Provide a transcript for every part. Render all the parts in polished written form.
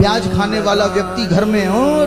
ब्याज खाने वाला व्यक्ति घर में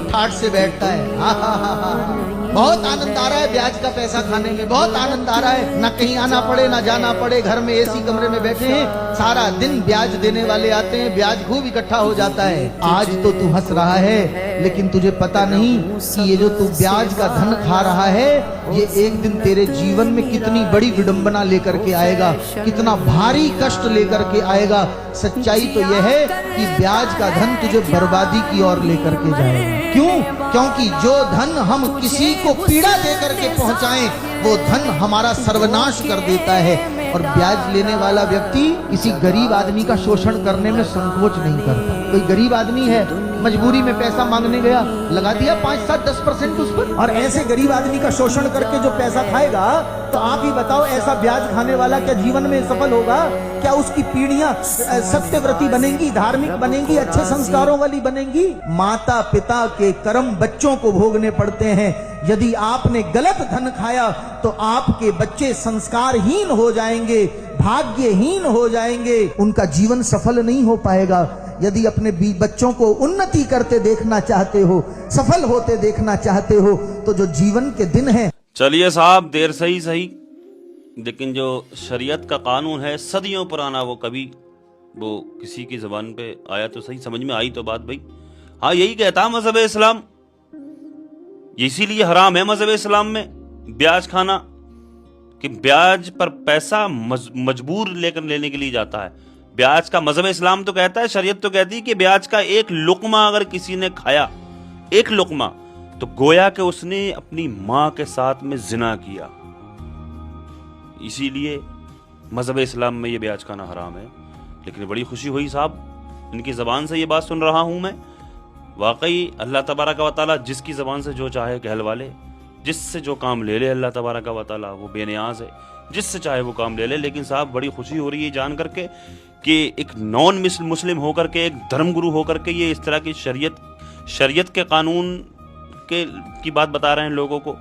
ठाठ से बैठता है, हा। बहुत आनंद आ रहा है ब्याज का पैसा खाने में, बहुत आनंद आ रहा है, ना कहीं आना पड़े ना जाना पड़े, घर में एसी कमरे में बैठे हैं, सारा दिन ब्याज देने वाले आते हैं, ब्याज खूब इकट्ठा हो जाता है। आज तो तू हंस रहा है, लेकिन तुझे पता नहीं कि ये जो तू ब्याज का धन खा रहा है, ये एक दिन तेरे जीवन में कितनी बड़ी विडंबना लेकर के आएगा, कितना भारी कष्ट लेकर के आएगा। सच्चाई तो यह है कि ब्याज का धन तुझे बर्बादी की ओर लेकर के जाएगा। क्यों? क्योंकि जो धन हम किसी को पीड़ा देकर के पहुंचाएं, वो धन हमारा सर्वनाश कर देता है। और ब्याज लेने वाला व्यक्ति किसी गरीब आदमी का शोषण करने में संकोच नहीं करता। कोई गरीब आदमी है, मजबूरी में पैसा मांगने गया, लगा दिया 5, 7, 10% उस पर, और ऐसे गरीब आदमी का शोषण करके जो पैसा खाएगा, तो आप ही बताओ ऐसा ब्याज खाने वाला क्या जीवन में सफल होगा? क्या उसकी पीढ़ियां सत्यव्रती बनेंगी, धार्मिक बनेंगी, अच्छे संस्कारों वाली बनेंगी? माता पिता के कर्म बच्चों को भोगने पड़ते हैं। यदि आपने गलत धन खाया तो आपके बच्चे संस्कारहीन हो जाएंगे, भाग्यहीन हो जाएंगे, उनका जीवन सफल नहीं हो पाएगा। यदि अपने बच्चों को उन्नति करते देखना चाहते हो, सफल होते देखना चाहते हो, तो जो जीवन के दिन हैं। चलिए साहब, देर सही सही, लेकिन जो शरीयत का कानून है सदियों पुराना, वो कभी वो किसी की जबान पे आया तो सही, समझ में आई तो बात भाई। हाँ, यही कहता मजहब इस्लाम, इसीलिए हराम है मजहब इस्लाम में ब्याज खाना, कि ब्याज पर पैसा मजबूर लेकर लेने के लिए जाता है। ब्याज का मजहब इस्लाम तो कहता है, शरीयत तो कहती है कि ब्याज का एक लुकमा अगर किसी ने खाया, एक लुकमा, तो गोया कि उसने अपनी मां के साथ में जिना किया। इसीलिए मजहब इस्लाम में ये ब्याज खाना हराम है। लेकिन बड़ी खुशी हुई साहब, इनकी जबान से ये बात सुन रहा हूं मैं। वाकई अल्लाह तबारक व तआला जिसकी ज़बान से जो चाहे कहलवा ले, जिससे जो काम ले ले अल्लाह तबारक व तआला, वो बेनियाज है, जिससे चाहे वो काम ले ले। लेकिन साहब बड़ी खुशी हो रही है जान करके कि एक नॉन मुस्लिम होकर के, एक धर्मगुरु होकर के, ये इस तरह की शरीयत के कानून की बात बता रहे हैं लोगों को।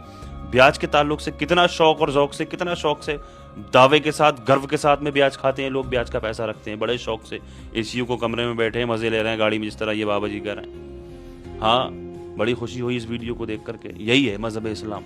ब्याज के ताल्लुक से कितना शौक और ज़ौक से, कितना शौक से, दावे के साथ, गर्व के साथ में ब्याज खाते हैं लोग, ब्याज का पैसा रखते हैं बड़े शौक से। एसीयू को कमरे में बैठे हैं, मजे ले रहे हैं गाड़ी में, जिस तरह ये बाबा जी कह रहे हैं। हाँ, बड़ी खुशी हुई इस वीडियो को देख करके। यही है मजहब इस्लाम।